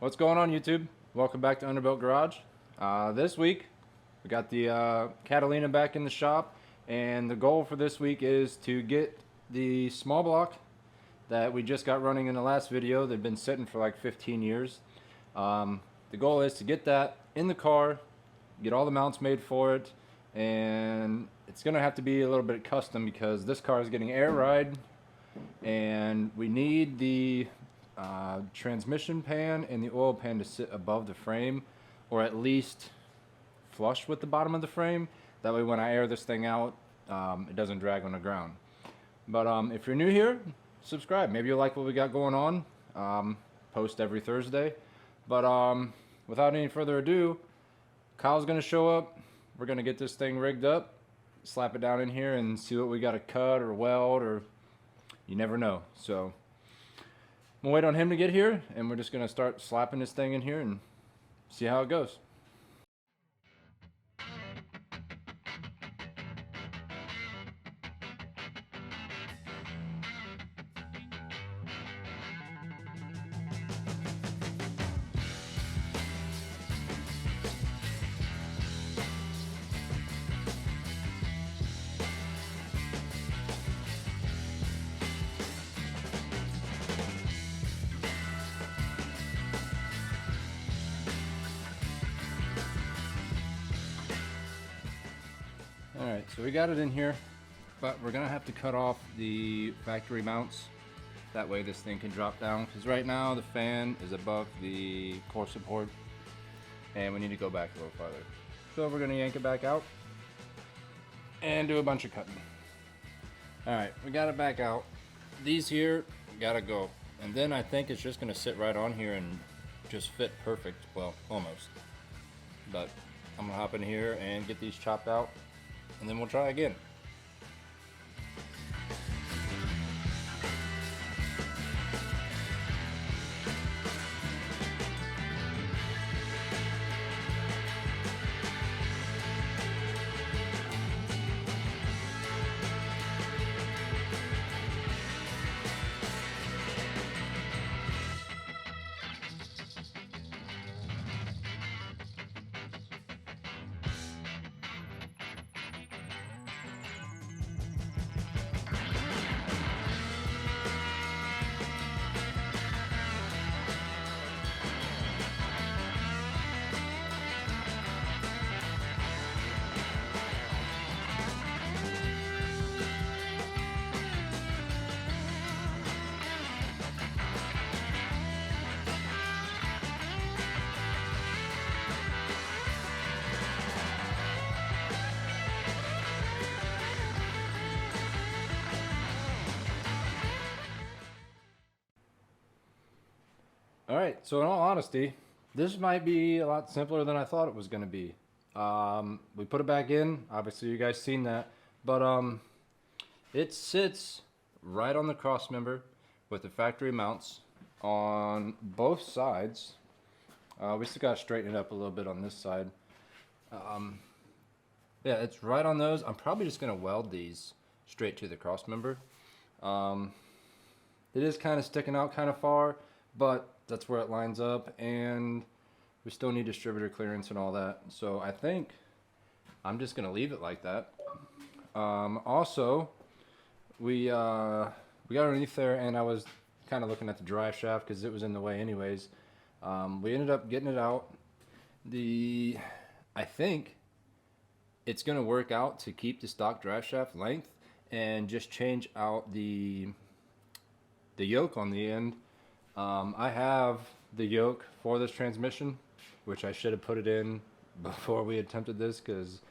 What's going on, YouTube? Welcome back to Underbuilt Garage. This week we got the Catalina back in the shop, and the goal for this week is to get the small block that we just got running in the last video. They've been sitting for like 15 years. The goal is to get that in the car, get all the mounts made for it, and it's gonna have to be a little bit custom because this car is getting air ride, and we need the transmission pan and the oil pan to sit above the frame, or at least flush with the bottom of the frame. That way when I air this thing out, it doesn't drag on the ground. But if you're new here, subscribe. Maybe you'll like what we got going on. Post every Thursday. But without any further ado, Kyle's gonna show up. We're gonna get this thing rigged up, slap it down in here, and see what we got to cut or weld, or you never know. So I'm gonna wait on him to get here, and we're just gonna start slapping this thing in here and see how it goes. Alright, so we got it in here, but we're gonna have to cut off the factory mounts. That way this thing can drop down, because right now the fan is above the core support and we need to go back a little farther. So we're gonna yank it back out and do a bunch of cutting. Alright, we got it back out. These here gotta go, and then I think it's just gonna sit right on here and just fit perfect. Well, almost. But I'm gonna hop in here and get these chopped out, and then we'll try again. Alright, so in all honesty, this might be a lot simpler than I thought it was going to be. We put it back in, obviously you guys seen that, but it sits right on the cross member with the factory mounts on both sides. We still got to straighten it up a little bit on this side. Yeah, it's right on those. I'm probably just going to weld these straight to the cross member. It is kind of sticking out kind of far, but that's where it lines up, and we still need distributor clearance and all that. So I think I'm just gonna leave it like that. Also, we got underneath there, and I was kind of looking at the drive shaft because it was in the way anyways. We ended up getting it out. I think it's gonna work out to keep the stock drive shaft length and just change out the yoke on the end. I have the yoke for this transmission, which I should have put it in before we attempted this, because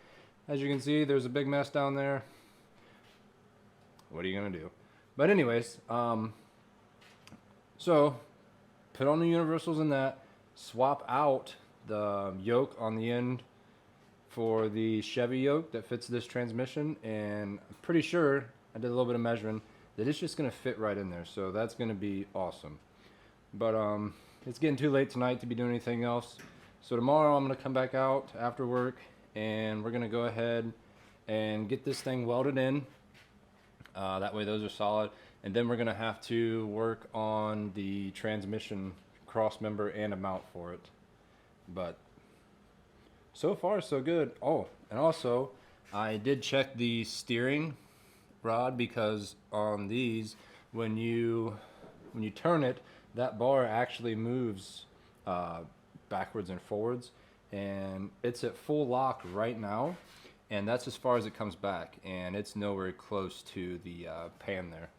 as you can see, there's a big mess down there. What are you gonna do? But anyways, so put on the universals in that, swap out the yoke on the end for the Chevy yoke that fits this transmission, and I'm pretty sure, I did a little bit of measuring, that it's just gonna fit right in there. So that's gonna be awesome. But it's getting too late tonight to be doing anything else. So tomorrow I'm going to come back out after work, and we're going to go ahead and get this thing welded in. That way those are solid. And then we're going to have to work on the transmission cross member and a mount for it. But so far so good. Oh, and also I did check the steering rod, because on these, when you turn it, that bar actually moves backwards and forwards, and it's at full lock right now, and that's as far as it comes back, and it's nowhere close to the pan there.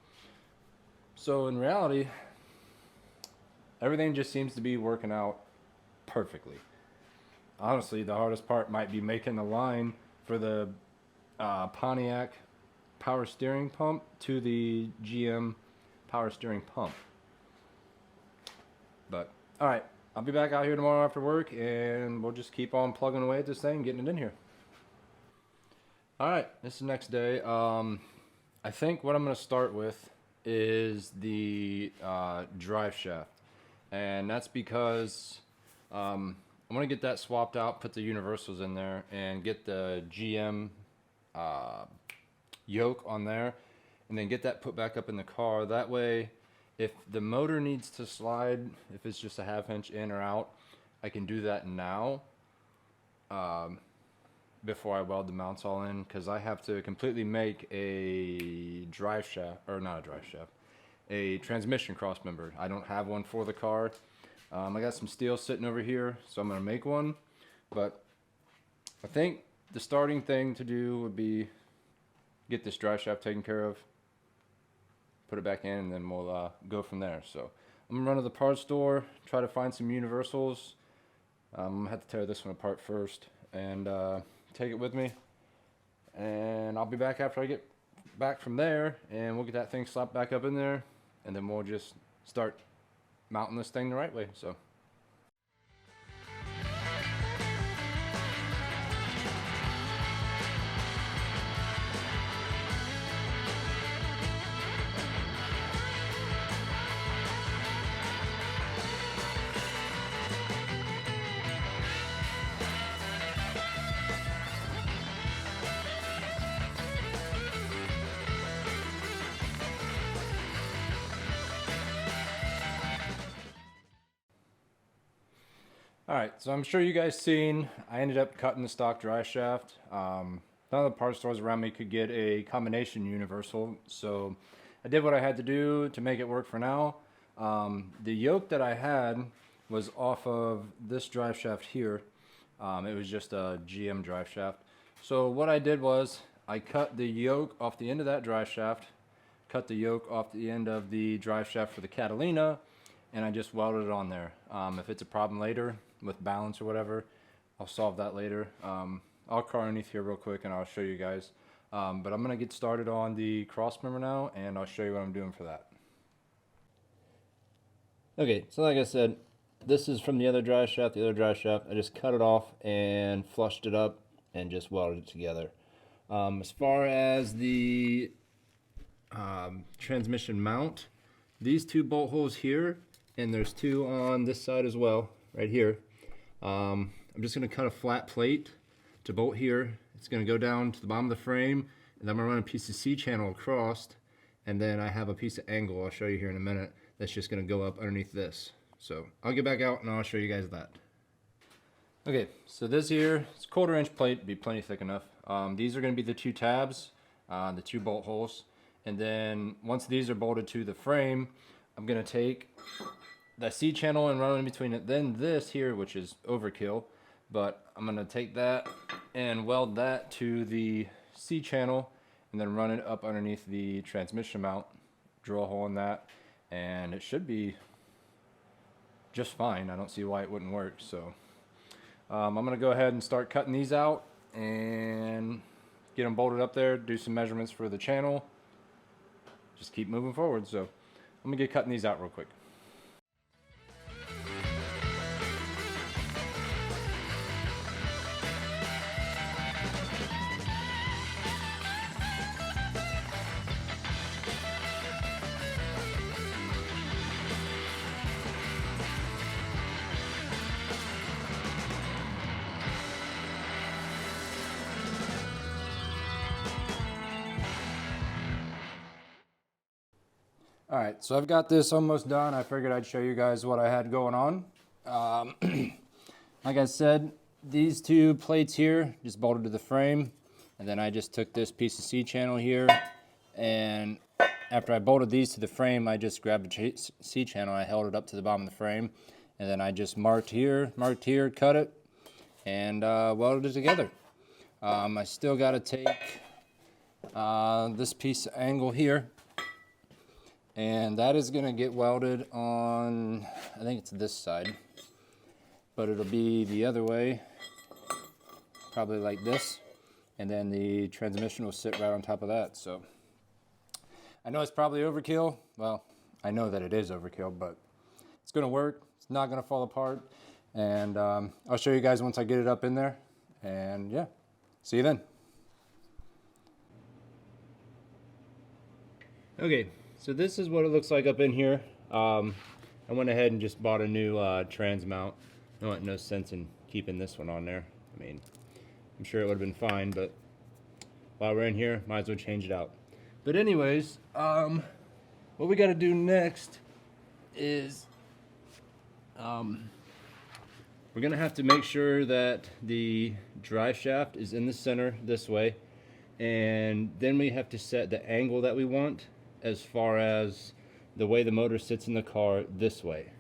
So in reality, everything just seems to be working out perfectly. Honestly, the hardest part might be making the line for the Pontiac power steering pump to the GM power steering pump. But all right, I'll be back out here tomorrow after work, and we'll just keep on plugging away at this thing, getting it in here. All right, this is the next day. I think what I'm going to start with is the drive shaft, and that's because I'm going to get that swapped out, put the universals in there, and get the GM yoke on there, and then get that put back up in the car. That way, if the motor needs to slide, if it's just a ½ inch in or out, I can do that now before I weld the mounts all in, because I have to completely make a drive shaft, or not a drive shaft, a transmission cross member. I don't have one for the car. I got some steel sitting over here, so I'm going to make one. But I think the starting thing to do would be get this drive shaft taken care of, put it back in, and then we'll go from there. So I'm going to run to the parts store, try to find some universals. I'm going to have to tear this one apart first and take it with me. And I'll be back after I get back from there, and we'll get that thing slapped back up in there, and then we'll just start mounting this thing the right way. So alright, so I'm sure you guys seen, I ended up cutting the stock drive shaft. None of the parts stores around me could get a combination universal, so I did what I had to do to make it work for now. The yoke that I had was off of this drive shaft here. It was just a GM drive shaft. So what I did was I cut the yoke off the end of that drive shaft, cut the yoke off the end of the drive shaft for the Catalina, and I just welded it on there. If it's a problem later with balance or whatever, I'll solve that later. I'll car underneath here real quick and I'll show you guys. But I'm gonna get started on the cross member now, and I'll show you what I'm doing for that. Okay, so like I said, this is from the other drive shaft. The other drive shaft, I just cut it off and flushed it up and just welded it together. As far as the transmission mount, these two bolt holes here, and there's two on this side as well, right here. I'm just going to cut a flat plate to bolt here. It's going to go down to the bottom of the frame, and I'm going to run a piece of C-channel across, and then I have a piece of angle I'll show you here in a minute that's just going to go up underneath this. So I'll get back out and I'll show you guys that. Okay, so this here, it's a 1/4 inch plate, be plenty thick enough. These are going to be the two tabs, the two bolt holes, and then once these are bolted to the frame, I'm going to take the C-channel and run in between it. Then this here, which is overkill, but I'm going to take that and weld that to the C-channel and then run it up underneath the transmission mount, drill a hole in that, and it should be just fine. I don't see why it wouldn't work. So I'm going to go ahead and start cutting these out and get them bolted up there, do some measurements for the channel, just keep moving forward. So I'm going to get cutting these out real quick. Alright, so I've got this almost done. I figured I'd show you guys what I had going on. Like I said, these two plates here just bolted to the frame, and then I just took this piece of C-channel here, and after I bolted these to the frame, I just grabbed the C-channel, I held it up to the bottom of the frame, and then I just marked here, cut it, and welded it together. I still got to take this piece of angle here, and that is going to get welded on, I think it's this side, but it'll be the other way, probably like this, and then the transmission will sit right on top of that. So I know it's probably overkill. Well, I know that it is overkill, but it's going to work. It's not going to fall apart, and I'll show you guys once I get it up in there, and yeah, see you then. Okay, so this is what it looks like up in here. I went ahead and just bought a new trans mount. No sense in keeping this one on there. I mean, I'm sure it would have been fine, but while we're in here, might as well change it out. But anyways, what we got to do next is we're gonna have to make sure that the drive shaft is in the center this way, and then we have to set the angle that we want as far as the way the motor sits in the car this way.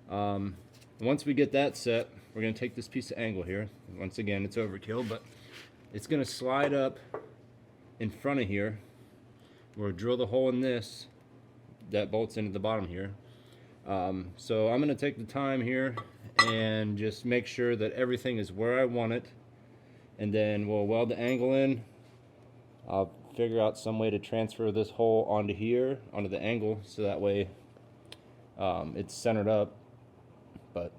Once we get that set, we're going to take this piece of angle here. Once again, it's overkill, but it's going to slide up in front of here. We'll drill the hole in this that bolts into the bottom here. So I'm going to take the time here and just make sure that everything is where I want it, and then we'll weld the angle in. I'll figure out some way to transfer this hole onto here, onto the angle, so that way it's centered up. But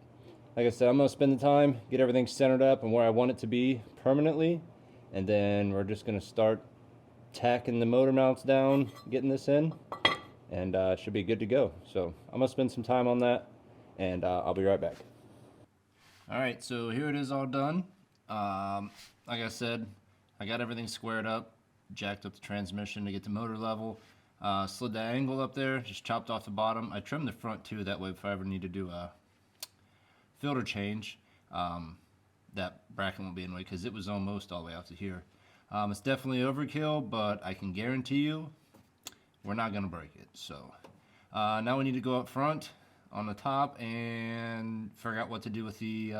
like I said, I'm going to spend the time, get everything centered up and where I want it to be permanently, and then we're just going to start tacking the motor mounts down, getting this in, and should be good to go. So I'm going to spend some time on that, and I'll be right back. Alright, so here it is all done. Like I said, I got everything squared up, jacked up the transmission to get the motor level, slid the angle up there, just chopped off the bottom. I trimmed the front too, that way if I ever need to do a filter change, that bracket won't be in the way, because it was almost all the way out to here. It's definitely overkill, but I can guarantee you we're not going to break it. So now we need to go up front on the top and figure out what to do with the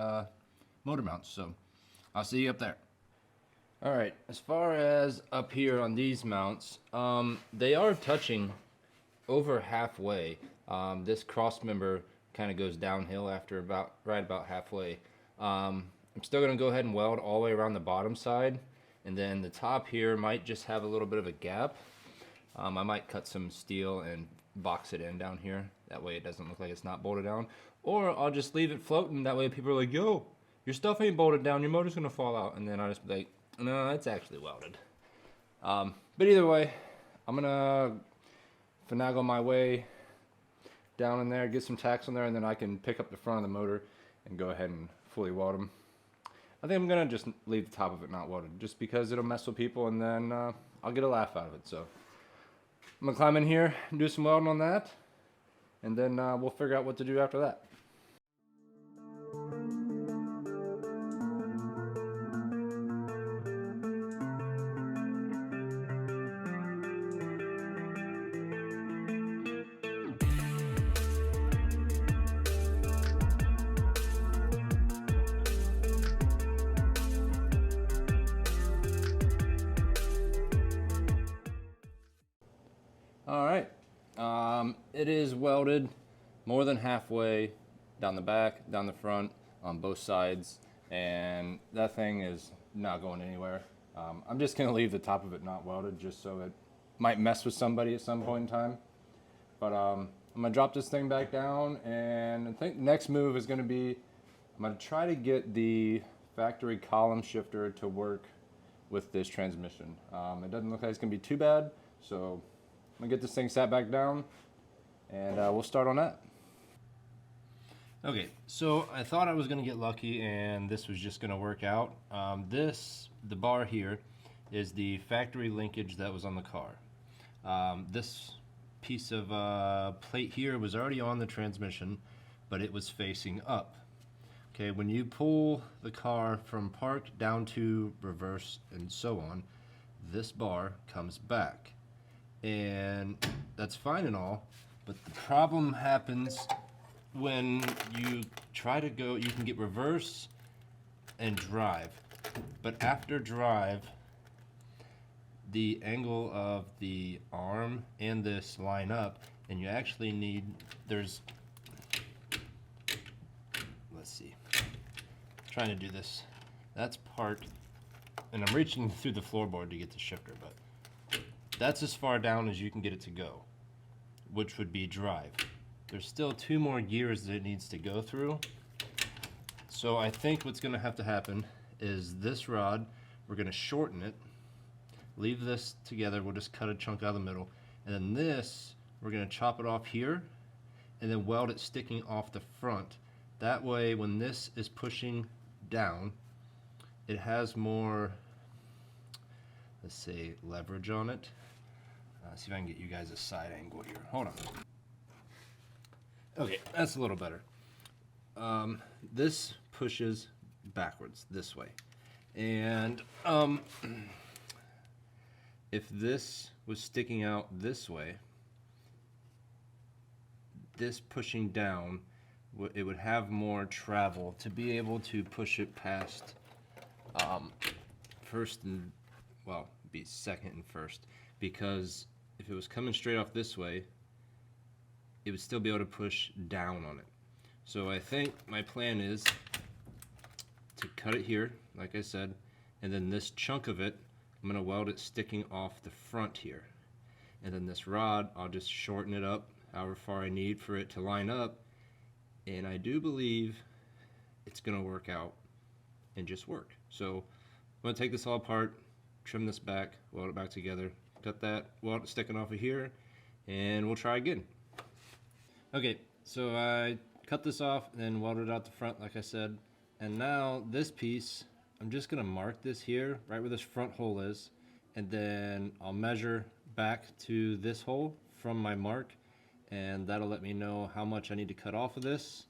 motor mounts. So I'll see you up there. Alright, as far as up here on these mounts, they are touching over halfway. This cross member kind of goes downhill after right about halfway. I'm still going to go ahead and weld all the way around the bottom side, and then the top here might just have a little bit of a gap. I might cut some steel and box it in down here, that way it doesn't look like it's not bolted down, or I'll just leave it floating, that way people are like, yo, your stuff ain't bolted down, your motor's going to fall out, and then I'll just be like, no, it's actually welded. But either way, I'm going to finagle my way down in there, get some tacks on there, and then I can pick up the front of the motor and go ahead and fully weld them. I think I'm going to just leave the top of it not welded, just because it'll mess with people, and then I'll get a laugh out of it. So I'm going to climb in here and do some welding on that, and then we'll figure out what to do after that. Alright, it is welded more than halfway down the back, down the front, on both sides, and that thing is not going anywhere. I'm just going to leave the top of it not welded, just so it might mess with somebody at some point in time. But I'm going to drop this thing back down, and I think the next move is going to be, I'm going to try to get the factory column shifter to work with this transmission. It doesn't look like it's going to be too bad, so I'm going to get this thing sat back down, and we'll start on that. Okay, so I thought I was going to get lucky and this was just going to work out. The bar here is the factory linkage that was on the car. This piece of plate here was already on the transmission, but it was facing up. Okay, when you pull the car from park down to reverse and so on, this bar comes back. And that's fine and all, but the problem happens when you try to go, you can get reverse and drive, but after drive, the angle of the arm and this line up, and you actually need, let's see, I'm trying to do this, that's part, and I'm reaching through the floorboard to get the shifter, but that's as far down as you can get it to go, which would be drive. There's still 2 more gears that it needs to go through. So I think what's going to have to happen is this rod, we're going to shorten it, leave this together, we'll just cut a chunk out of the middle, and then this, we're going to chop it off here, and then weld it sticking off the front. That way, when this is pushing down, it has more, let's say, leverage on it. See if I can get you guys a side angle here. Hold on. Okay, that's a little better. This pushes backwards this way, and if this was sticking out this way, this pushing down, it would have more travel to be able to push it past first and, well, be second and first, because if it was coming straight off this way, it would still be able to push down on it. So I think my plan is to cut it here, like I said, and then this chunk of it, I'm going to weld it sticking off the front here. And then this rod, I'll just shorten it up however far I need for it to line up, and I do believe it's going to work out and just work. So I'm going to take this all apart, trim this back, weld it back together, cut that, weld it sticking off of here, and we'll try again. Okay, so I cut this off and then welded out the front like I said, and now this piece, I'm just going to mark this here, right where this front hole is, and then I'll measure back to this hole from my mark, and that'll let me know how much I need to cut off of this,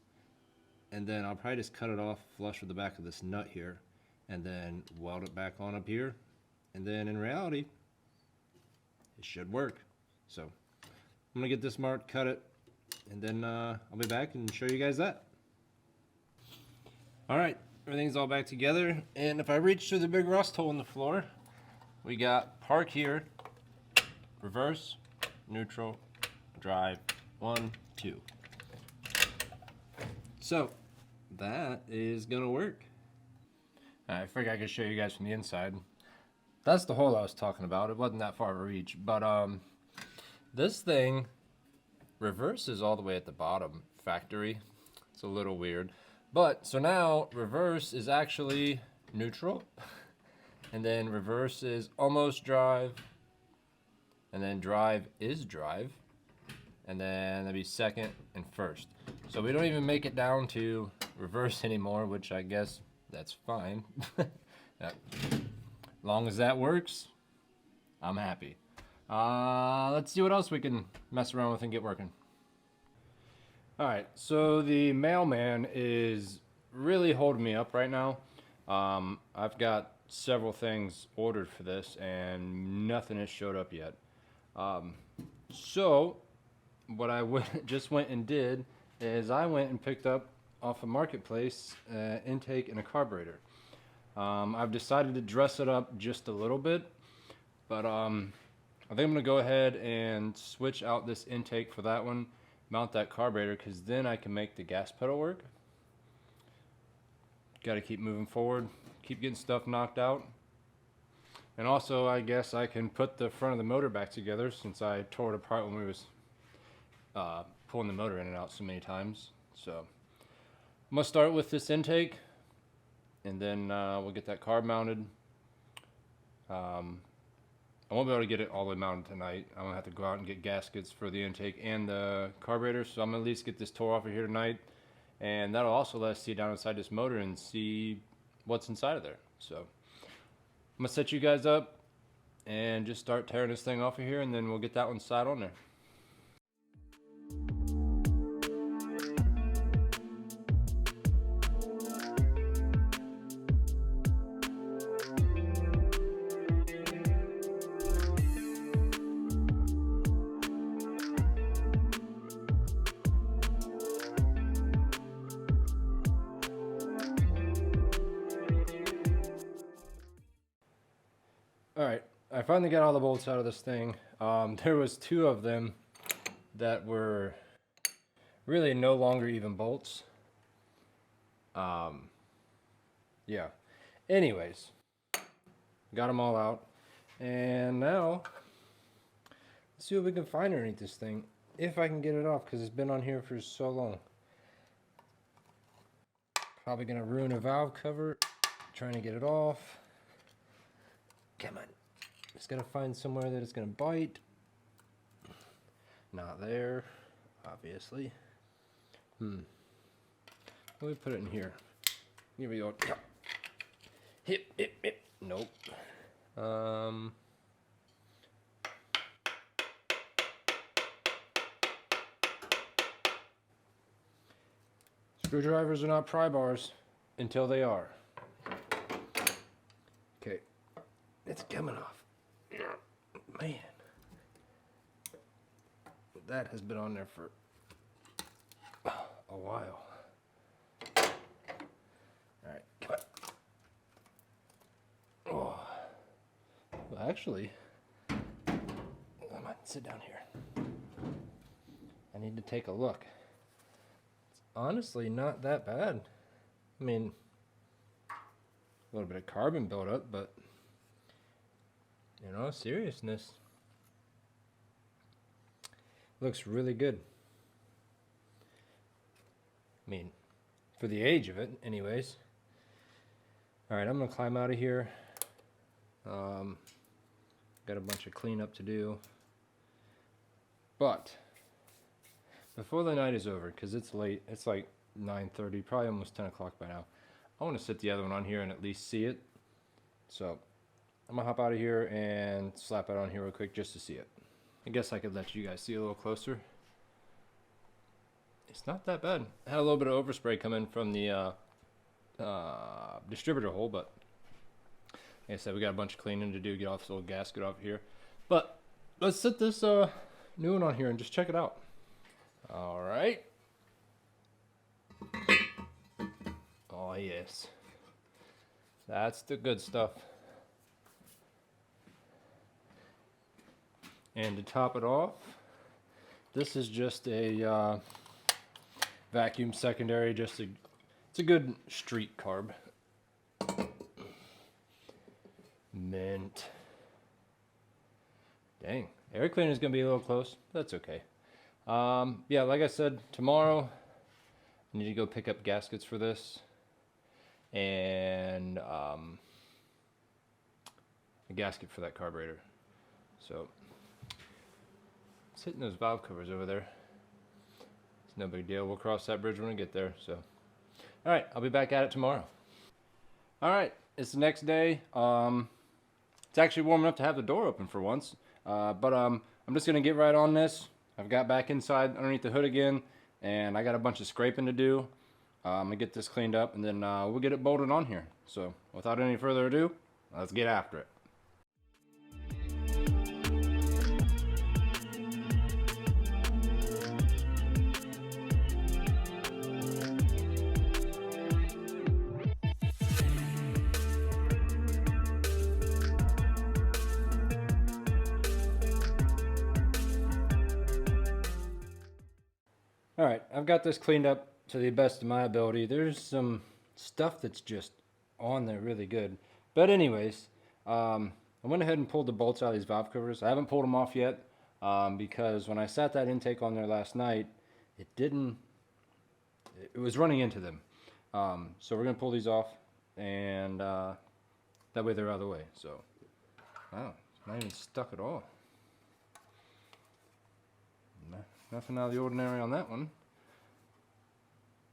and then I'll probably just cut it off flush with the back of this nut here, and then weld it back on up here, and then in reality, it should work. So I'm going to get this marked, cut it, and then I'll be back and show you guys that. Alright, everything's all back together, and if I reach through the big rust hole in the floor, we got park here, reverse, neutral, drive, 1, 2. So that is gonna work. I figured I could show you guys from the inside. That's the hole I was talking about. It wasn't that far of a reach, but this thing reverses all the way at the bottom, factory. It's a little weird. But, so now, reverse is actually neutral, and then reverse is almost drive, and then drive is drive, and then that'd be second and first. So we don't even make it down to reverse anymore, which I guess that's fine. As long as that works, I'm happy. Let's see what else we can mess around with and get working. Alright, so the mailman is really holding me up right now. I've got several things ordered for this and nothing has showed up yet. So what I just went and did is I went and picked up off a marketplace intake and a carburetor. I've decided to dress it up just a little bit, but I think I'm going to go ahead and switch out this intake for that one, mount that carburetor, because then I can make the gas pedal work. Got to keep moving forward, keep getting stuff knocked out. And also I guess I can put the front of the motor back together, since I tore it apart when we was pulling the motor in and out so many times. So I'm going to start with this intake, and then we'll get that carb mounted. I won't be able to get it all the way mounted tonight. I'm going to have to go out and get gaskets for the intake and the carburetor, so I'm going to at least get this tore off of here tonight. And that'll also let us see down inside this motor and see what's inside of there. So I'm going to set you guys up and just start tearing this thing off of here, and then we'll get that one side on there. Alright, I finally got all the bolts out of this thing. There was 2 of them that were really no longer even bolts. Yeah. Anyways, got them all out. And now, let's see what we can find underneath this thing. If I can get it off, because it's been on here for so long. Probably going to ruin a valve cover. Trying to get it off. Come on. Just got to find somewhere that it's going to bite. Not there, obviously. Let me put it in here. Here we go. Hip. Nope. Screwdrivers are not pry bars until they are. Okay. It's coming off. Man. That has been on there for a while. Alright, come on. Oh. Well, actually, come on, sit down here. I need to take a look. It's honestly not that bad. I mean, a little bit of carbon buildup, but, you know, seriousness. Looks really good. I mean, for the age of it, anyways. Alright, I'm going to climb out of here. Got a bunch of cleanup to do. But, before the night is over, because it's late, it's like 9:30, probably almost 10 o'clock by now. I want to sit the other one on here and at least see it. So, I'm going to hop out of here and slap it on here real quick just to see it. I guess I could let you guys see a little closer. It's not that bad. I had a little bit of overspray come in from the distributor hole, but like I said, we got a bunch of cleaning to do, get off this old gasket off here. But let's set this new one on here and just check it out. Alright. Oh yes. That's the good stuff. And to top it off, this is just a vacuum secondary, it's a good street carb. Mint. Dang, air cleaner is gonna be a little close. That's okay. Yeah, like I said, tomorrow I need to go pick up gaskets for this, and a gasket for that carburetor. So it's hitting those valve covers over there. It's no big deal. We'll cross that bridge when we get there. So, all right, I'll be back at it tomorrow. All right, it's the next day. It's actually warm enough to have the door open for once. But I'm just gonna get right on this. I've got back inside underneath the hood again, and I got a bunch of scraping to do. I'm gonna get this cleaned up, and then we'll get it bolted on here. So, without any further ado, let's get after it. Alright, I've got this cleaned up to the best of my ability. There's some stuff that's just on there really good. But anyways, I went ahead and pulled the bolts out of these valve covers. I haven't pulled them off yet because when I sat that intake on there last night, it was running into them. So we're going to pull these off, and that way they're out of the way. So, wow, it's not even stuck at all. Nothing out of the ordinary on that one.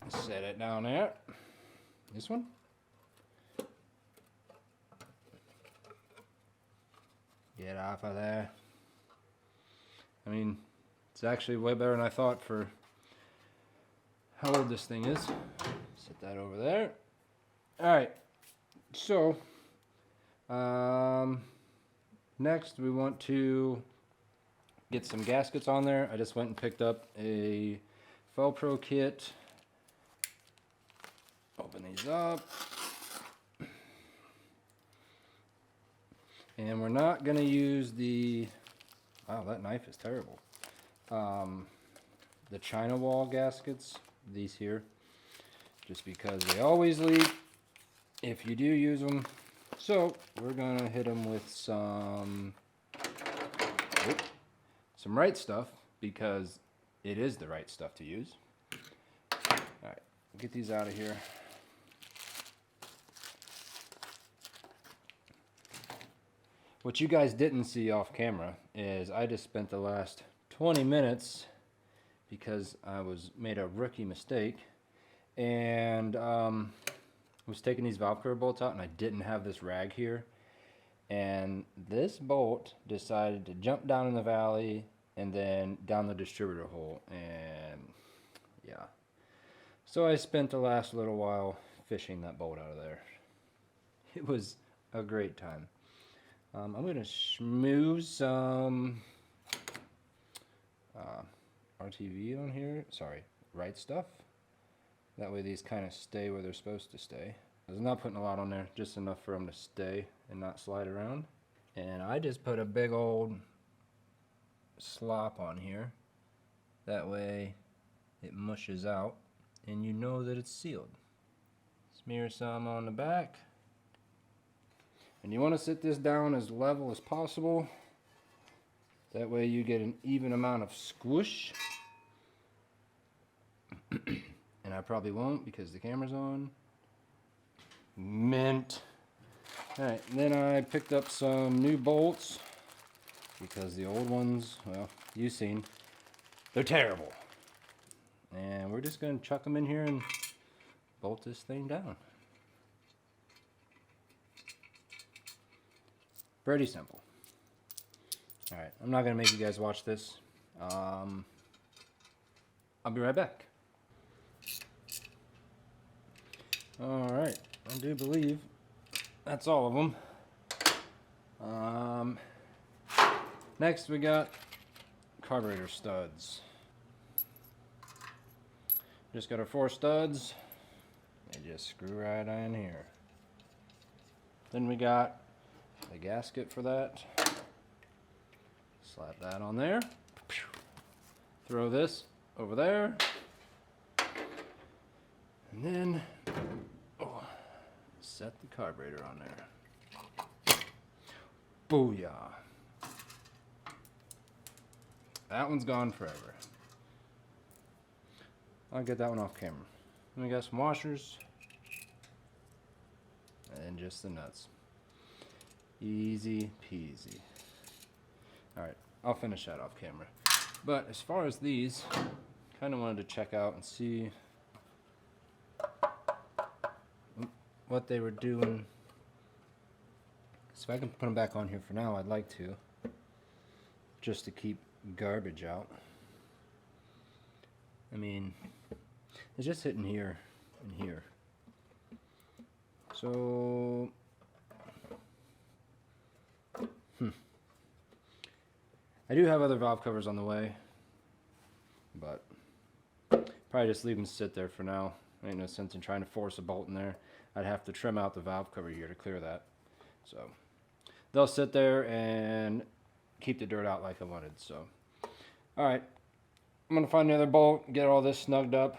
Set it down there. This one. Get off of there. I mean, it's actually way better than I thought for how old this thing is. Set that over there. Alright, so next we want to get some gaskets on there. I just went and picked up a Felpro kit. Open these up. And we're not going to use the, wow, that knife is terrible. The China wall gaskets, these here, just because they always leak if you do use them. So we're going to hit them with some right stuff, because it is the right stuff to use. All right, get these out of here. What you guys didn't see off camera is I just spent the last 20 minutes, because I made a rookie mistake, and was taking these valve cover bolts out, and I didn't have this rag here, and this bolt decided to jump down in the valley and then down the distributor hole, and yeah, so I spent the last little while fishing that bolt out of there. It was a great time. I'm going to schmooze some RTV on here. Sorry, right stuff. That way these kind of stay where they're supposed to stay. I was not putting a lot on there, just enough for them to stay and not slide around. And I just put a big old slop on here. That way it mushes out and you know that it's sealed. Smear some on the back. And you want to sit this down as level as possible. That way you get an even amount of squish. And I probably won't because the camera's on. Mint. Alright, then I picked up some new bolts, because the old ones, well, you've seen, they're terrible. And we're just going to chuck them in here and bolt this thing down. Pretty simple. Alright, I'm not going to make you guys watch this. I'll be right back. Alright, I do believe that's all of them. Next we got carburetor studs. Just got our 4 studs. They just screw right in here. Then we got the gasket for that. Slap that on there. Throw this over there. And then set the carburetor on there. Booyah. That one's gone forever. I'll get that one off camera. Then we got some washers. And just the nuts. Easy peasy. Alright, I'll finish that off camera. But as far as these, kind of wanted to check out and see what they were doing. So if I can put them back on here for now, I'd like to. Just to keep garbage out. I mean, it's just hitting here and here. So, I do have other valve covers on the way, but probably just leave them sit there for now. Ain't no sense in trying to force a bolt in there. I'd have to trim out the valve cover here to clear that. So they'll sit there and keep the dirt out like I wanted. So, alright, I'm going to find another bolt, get all this snugged up,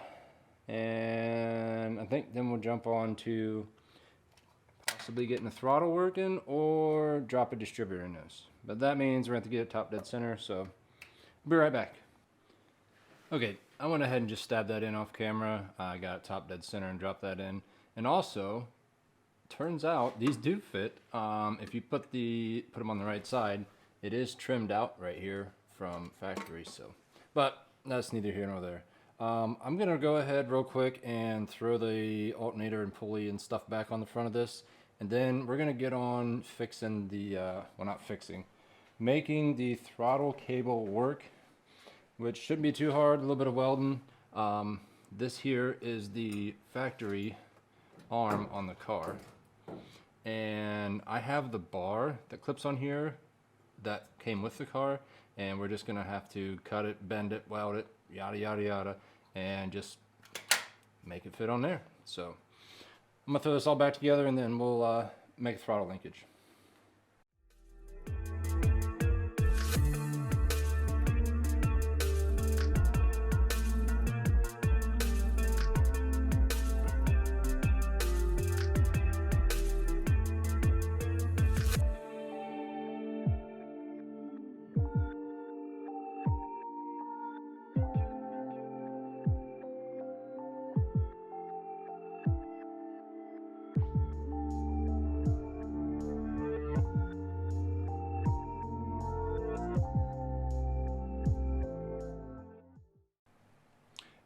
and I think then we'll jump on to possibly getting the throttle working or drop a distributor in this. But that means we're going to have to get it top dead center, so I'll be right back. Okay, I went ahead and just stabbed that in off camera. I got it top dead center and dropped that in. And also, turns out these do fit. If you put them on the right side, it is trimmed out right here from factory. So, but that's neither here nor there. I'm gonna go ahead real quick and throw the alternator and pulley and stuff back on the front of this, and then we're gonna get on fixing the well, not fixing, making the throttle cable work, which shouldn't be too hard. A little bit of welding. This here is the factory arm on the car, and I have the bar that clips on here that came with the car, and we're just gonna have to cut it, bend it, weld it, yada yada yada, and just make it fit on there. So I'm gonna throw this all back together and then we'll make a throttle linkage.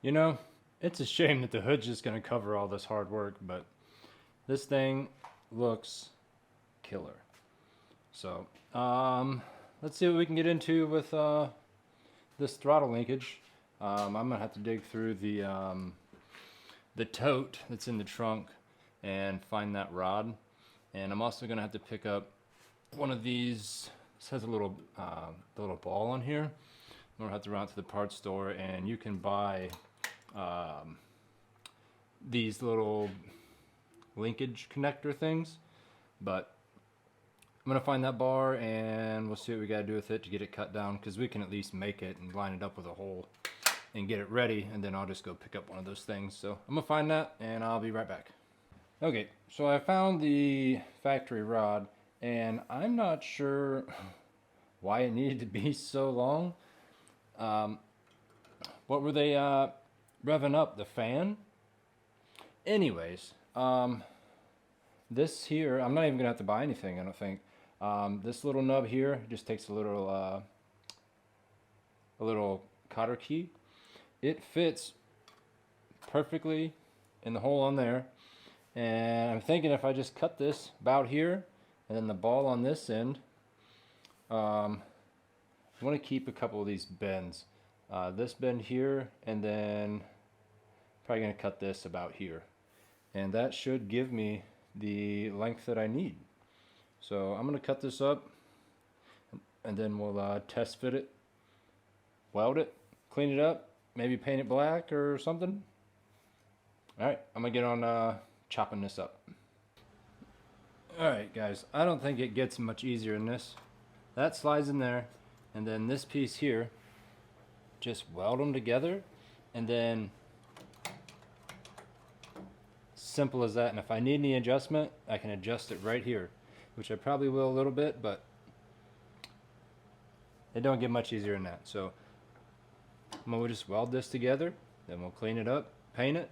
You know, it's a shame that the hood's just going to cover all this hard work, but this thing looks killer. So, let's see what we can get into with this throttle linkage. I'm going to have to dig through the tote that's in the trunk and find that rod. And I'm also going to have to pick up one of these. This has a little ball on here. I'm going to have to run out to the parts store, and you can buy these little linkage connector things. But I'm going to find that bar, and we'll see what we got to do with it to get it cut down, because we can at least make it and line it up with a hole and get it ready, and then I'll just go pick up one of those things. So I'm going to find that, and I'll be right back. Okay, so I found the factory rod, and I'm not sure why it needed to be so long. What were they revving up? The fan? Anyways, this here, I'm not even gonna have to buy anything, I don't think. This little nub here just takes a little cotter key. It fits perfectly in the hole on there, and I'm thinking if I just cut this about here and then the ball on this end, I want to keep a couple of these bends. This bend here, and then probably going to cut this about here, and that should give me the length that I need. So I'm going to cut this up, and then we'll test fit it, weld it, clean it up, maybe paint it black or something. Alright, I'm going to get on chopping this up. Alright guys, I don't think it gets much easier than this. That slides in there, and then this piece here, just weld them together, and then simple as that. And if I need any adjustment, I can adjust it right here, which I probably will a little bit, but it don't get much easier than that. So we'll just weld this together, then we'll clean it up, paint it,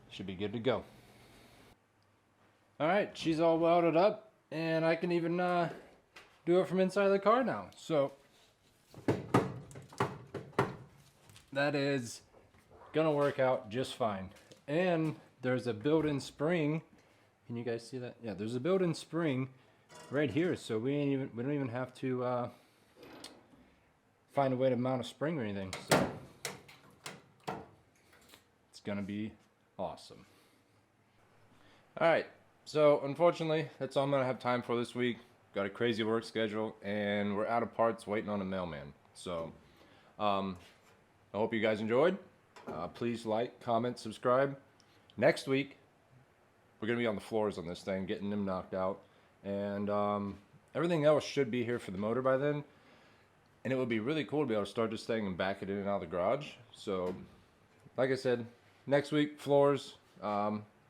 should be good to go. Alright, she's all welded up, and I can even do it from inside the car now. So that is gonna work out just fine. And there's a built-in spring. Can you guys see that? Yeah, there's a built-in spring right here, so we don't even have to find a way to mount a spring or anything. So it's gonna be awesome. All right, so unfortunately, that's all I'm gonna have time for this week. Got a crazy work schedule, and we're out of parts waiting on a mailman. So I hope you guys enjoyed. Please like, comment, subscribe. Next week, we're gonna be on the floors on this thing, getting them knocked out, and everything else should be here for the motor by then. And it would be really cool to be able to start this thing and back it in and out of the garage. So, like I said, next week, floors.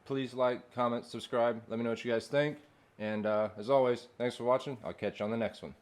Please like, comment, subscribe. Let me know what you guys think. And as always, thanks for watching. I'll catch you on the next one.